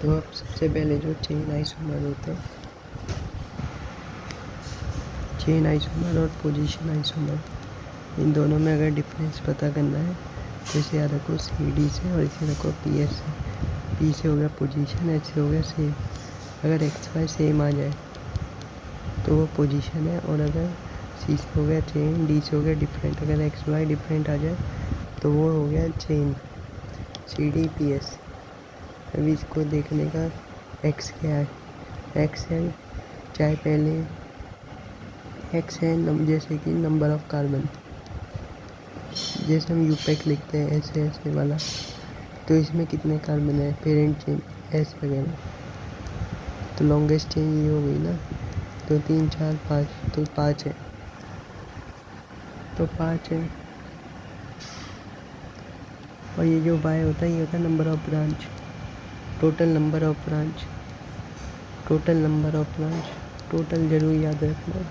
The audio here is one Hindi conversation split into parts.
तो अब सबसे पहले जो चेन आइसोमर होते हैं, चेन आइसोमर और पोजीशन आइसोमर, इन दोनों में अगर डिफरेंस पता करना है तो इसे याद रखो CD से और इसे रखो PS से। P से हो गया पोजीशन, H से हो गया सेम। अगर XY सेम आ जाए तो वो पोजीशन है, और अगर C से हो गया चेन, D से हो गया डिफरेंट। अगर XY डिफरेंट आ जाए तो वो हो गया चेन, CD PS। अभी इसको देखने का X क्या है, X है चाहे पहले X है जैसे कि नंबर ऑफ कार्बन, जैसे हम यूपेक लिखते हैं ऐसे ऐसे वाला, तो इसमें कितने कार्बन है, पेरेंट चेन ऐसे वगैरह। तो लॉन्गेस्ट चेन ये हो गई ना, तो 3 4 5, तो 5 है, तो 5 है। और ये जो Y होता है ये होता है number of branch, total number of branch, total number of branch. Total जरूर याद रखना,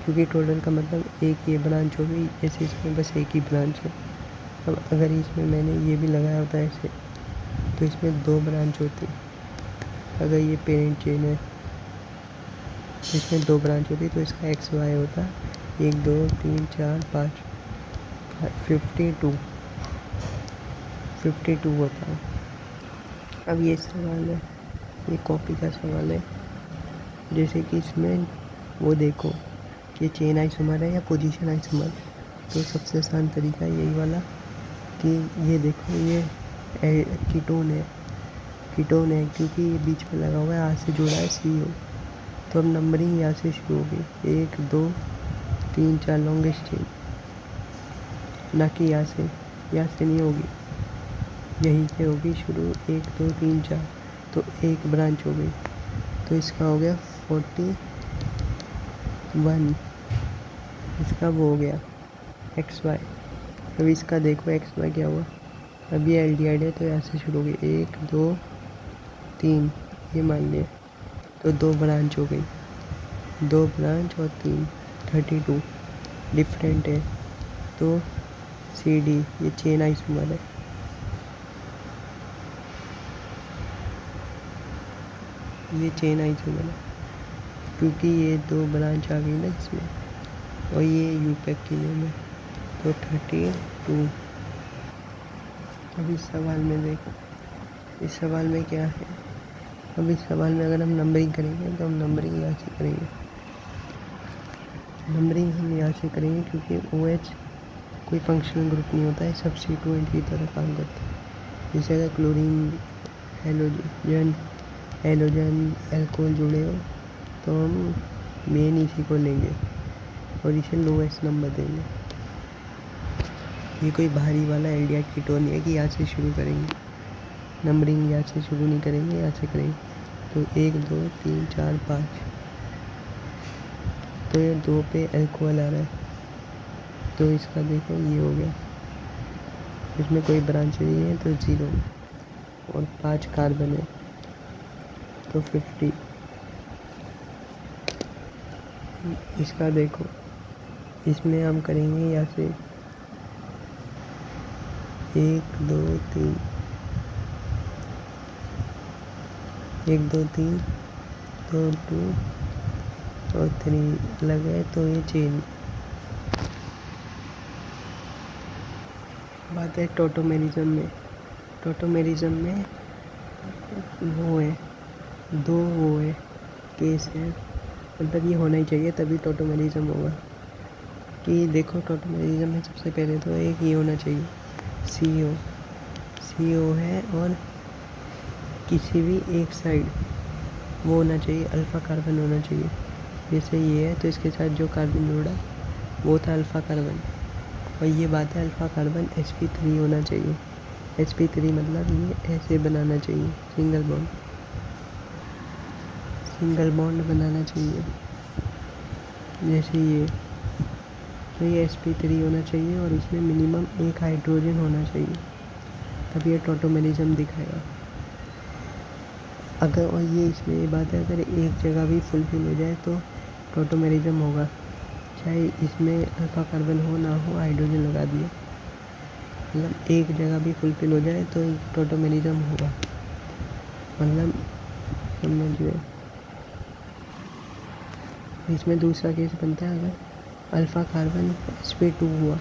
क्योंकि टोटल का मतलब एक ये ब्रांच हो गई, जैसे इसमें बस एक ही ब्रांच है। अब अगर इसमें मैंने ये भी लगाया होता है ऐसे, तो इसमें 2 ब्रांच होती। अगर ये पेरेंट चेन है इसमें 2 ब्रांच होती, तो इसका XY होता 1 2 3 4 5, 52 होता है। अब ये सवाल है, ये कॉपी का सवाल है, जैसे कि इसमें वो देखो कि चेन आइसोमर है या पोजीशन आइसोमर। तो सबसे आसान तरीका यही वाला कि ये देखो ये कीटोन है, कीटोन है क्योंकि ये बीच में लगा हुआ है, आज से जुड़ा है CO। तो अब नंबरिंग यहाँ से शुरू होगी, 1 2 3 4 लॉन्गेस्ट चेन, ना कि यहाँ से नहीं होगी, यहीं से होगी शुरू, 1 2 3 4, तो एक ब्रांच हो गई, तो इसका हो गया 41। इसका वो हो गया XY। अब इसका देखो XY क्या हुआ, अब ये एल्डिहाइड है तो यहाँ से शुरू होगी, 1 2 3, ये मान लिया, तो 2 ब्रांच हो गई, 2 ब्रांच और 3, 32 डिफरेंट है, तो CD ये चेन आइसोमर है। ये चेन आइसोमर है क्योंकि ये 2 ब्रांच आ गई ना इसमें, और ये यूपेक की नेम है, तो 32। अब इस सवाल में देखो, इस सवाल में क्या है, अब इस सवाल में अगर हम नंबरिंग करेंगे तो हम नंबरिंग यहाँ से करेंगे, नंबरिंग हम यहाँ से करेंगे क्योंकि OH कोई फंक्शनल ग्रुप नहीं होता है, सब्स्टिट्यूएंट की तरह काम करता है। जैसे अगर क्लोरीन हेलोजन एल्कोहल जुड़े हो तो हम मेन इसी को लेंगे और इसे लोएस्ट नंबर देंगे। ये कोई भारी वाला एल्डिहाइड कीटोन नहीं है कि यहाँ से शुरू करेंगे, नंबरिंग यहाँ से शुरू नहीं करेंगे, यहाँ से करेंगे। तो 1 2 3 4 5, तो ये 2 पे अल्कोहल आ रहा है, तो इसका देखो ये हो गया, इसमें कोई ब्रांच नहीं है तो 0, और 5 कार्बन है तो 50। इसका देखो, इसमें हम करेंगे यहाँ से 1 2 3, 1 2 3 तो 2 और 3 लग गए, तो ये चेन। बात है टोटोमेरिज्म में, टोटोमेरिज्म में वो है 2 वो है केस है, मतलब ये होना ही चाहिए तभी टोटोमेरिज्म होगा। कि देखो टोटोमेरिज्म में सबसे पहले तो एक ये होना चाहिए CO है, और किसी भी एक साइड वो होना चाहिए, अल्फ़ा कार्बन होना चाहिए। जैसे ये है तो इसके साथ जो कार्बन जुड़ा वो था अल्फ़ा कार्बन, और ये बात है अल्फ़ा कार्बन sp3 होना चाहिए। sp3 मतलब ये ऐसे बनाना चाहिए, सिंगल बॉन्ड बनाना चाहिए, जैसे ये, तो ये sp3 होना चाहिए और इसमें मिनिमम एक हाइड्रोजन होना चाहिए, तब ये टोटोमेरिज्म दिखाएगा। अगर और ये इसमें ये बात है, अगर एक जगह भी फुलफिल हो जाए तो टोटोमेरिज्म होगा, चाहे इसमें अल्फ़ा कार्बन हो ना हो, हाइड्रोजन लगा दिए, मतलब एक जगह भी फुलफिल हो जाए तो टोटोमेरिज्म होगा। मतलब समझिए इसमें दूसरा केस बनता है अगर अल्फ़ा कार्बन sp2 हुआ,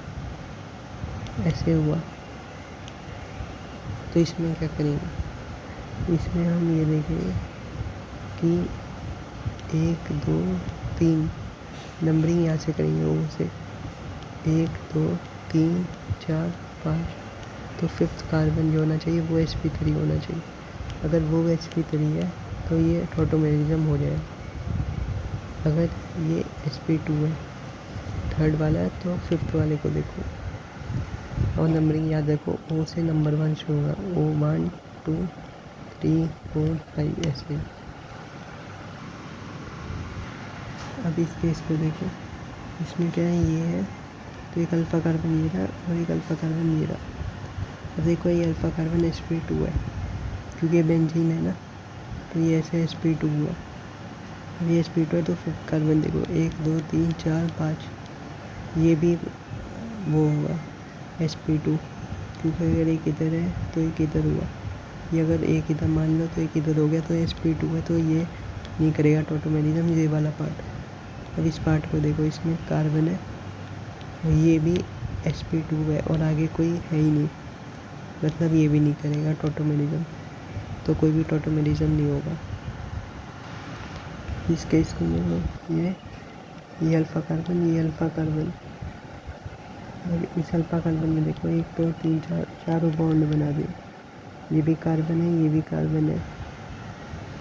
ऐसे हुआ, तो इसमें क्या करेंगे, इसमें हम ये देखेंगे कि 1 2 3 नंबरिंग यहाँ से करेंगे, ओ से 1 2 3 4 5, तो फिफ्थ कार्बन जो होना चाहिए वो sp3 होना चाहिए। अगर वो sp3 है तो ये टॉटोमेरिज्म हो जाएगा। अगर ये sp2 है थर्ड वाला है तो फिफ्थ वाले को देखो, और नंबरिंग याद रखो, ओ से नंबर 1 शुरू होगा, ओ 1 2 3 4 5 ऐसे। अब इस केस को देखो, इसमें क्या है, ये है तो एक अल्फ़ा कार्बन ये रहा और एक अल्फ़ा कार्बन ये रहा। अब देखो ये अल्फ़ा कार्बन sp2 है क्योंकि ये बेंजीन है ना, तो ये ऐसे sp2 हुआ। अब ये sp2 है तो फिफ्थ कार्बन देखो 1 2 3 4 5, ये भी वो हुआ sp2, क्योंकि अगर एक इधर है तो एक इधर हुआ, ये अगर एक इधर मान लो तो एक इधर हो गया, तो sp2 है तो ये नहीं करेगा टॉटोमेरिज्म, ये वाला पार्ट। अब इस पार्ट को देखो, इसमें कार्बन है और ये भी sp2 है और आगे कोई है ही नहीं, मतलब ये भी नहीं करेगा टॉटोमेरिज्म, तो कोई भी टॉटोमेरिज्म नहीं होगा। इस केस को देखो, ये अल्फ़ा कार्बन, ये अल्फ़ा कार्बन, और इस अल्फ़ा कार्बन में देखो 1 2 3 4 चारों बॉन्ड बना दिए, ये भी कार्बन है, ये भी कार्बन है,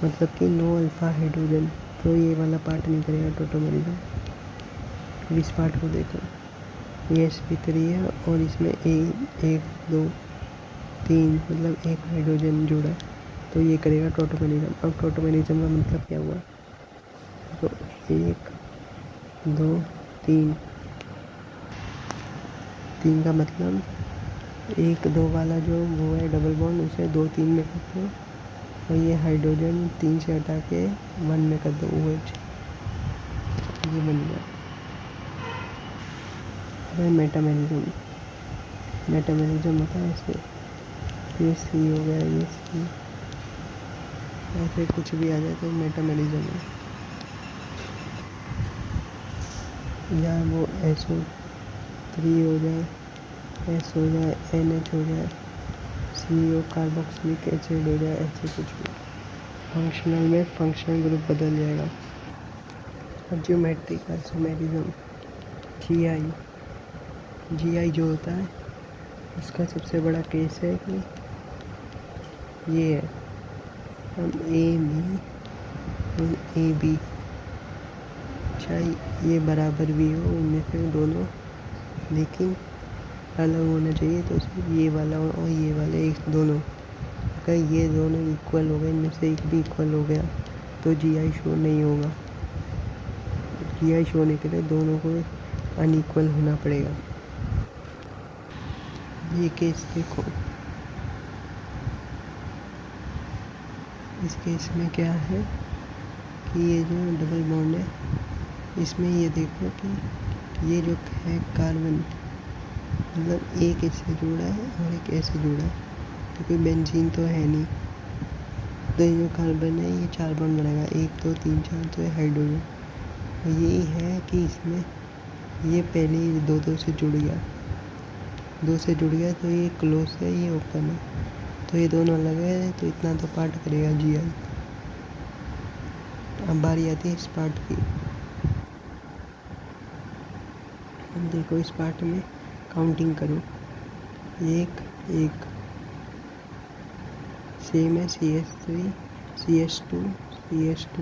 मतलब कि नो अल्फ़ा हाइड्रोजन, तो ये वाला पार्ट नहीं करेगा टॉटोमेरिज्म। इस पार्ट को देखो, ये sp3 है और इसमें 1 2 3 मतलब एक हाइड्रोजन जुड़ा है, तो ये करेगा टॉटोमेरिज्म। अब टॉटोमेरिज्म का मतलब क्या हुआ, तो 1 2 3 3 का मतलब 1 2 वाला जो वो है डबल बॉन्ड, उसे 2 3 में कर दो, और ये हाइड्रोजन 3 से हटा के 1 में कर दो, OH, ये बन गया। अब मेटामेरिज्म, मेटामेरिज्म होता है ऐसे, ये C हो गया, ये C, ऐसे कुछ भी आ जाए तो मेटामेरिज्म है। या वो SO3 हो जाए, S हो जाए, NH हो जाए, CO कार्बोक्सिलिक एसिड हो जाए, ऐसे कुछ भी। फंक्शनल में फंक्शनल ग्रुप बदल जाएगा। अब ज्योमेट्रिक आइसोमेरिज्म, GI जो होता है, इसका सबसे बड़ा केस है कि ये है, हम ए बी चाहे ये बराबर भी हो इनमें से दोनों, लेकिन अलग होना चाहिए, तो सिर्फ ये वाला और ये वाले एक दोनों, अगर ये दोनों इक्वल हो गए, इनमें से एक भी इक्वल हो गया तो GI शो नहीं होगा। GI शो होने के लिए दोनों को अनइक्वल होना पड़ेगा। ये केस देखो, इस केस में क्या है कि ये जो डबल बॉन्ड है, इसमें ये देखो कि ये जो है कार्बन, मतलब एक इससे जुड़ा है और एक ऐसे जुड़ा है, तो कोई बेंजीन तो है नहीं, तो ये जो कार्बन है ये 4 बॉन्ड बनाएगा, 1 2 3 4, तो ये हाइड्रोजन। यही है कि इसमें ये पहले ही 2 2 से जुड़ गया, 2 से जुड़ गया, तो ये क्लोज है, ये ओपन है, तो ये दोनों अलग है, तो इतना तो पार्ट करेगा GI। अब बारी आती है इस पार्ट की। अब देखो इस पार्ट में काउंटिंग करो, 1 1 सेम है, CH3 CH2 CH2,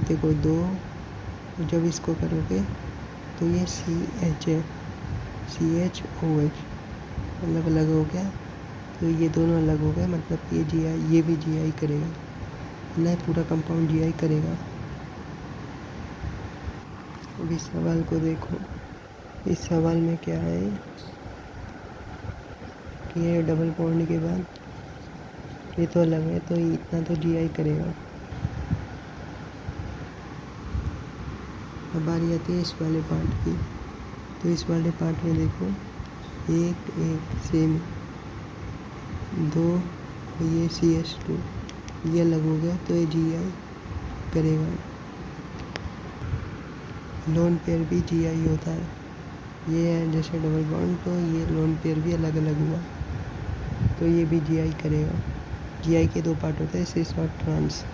देखो 2, जब इसको करोगे तो ये CH है, CHOH, मतलब अलग हो गया, तो ये दोनों अलग हो गए, मतलब ये GI, ये भी GI करेगा, नहीं पूरा कंपाउंड GI करेगा। अब इस सवाल को देखो, इस सवाल में क्या है कि ये डबल बॉन्ड के बाद ये तो अलग है, तो इतना तो GI करेगा। अब बारी आती है इस वाले पार्ट की, तो इस वाले पार्ट में देखो 1 1 सेम, 2 ये CH2, ये अलग हो गया तो ये जी आई करेगा। लोन पेयर भी जी आई होता है। ये है जैसे डबल बॉन्ड, तो ये लोन पेयर भी अलग अलग हुआ तो ये भी जी आई करेगा। जी आई के दो पार्ट होते हैं, सिस और ट्रांस।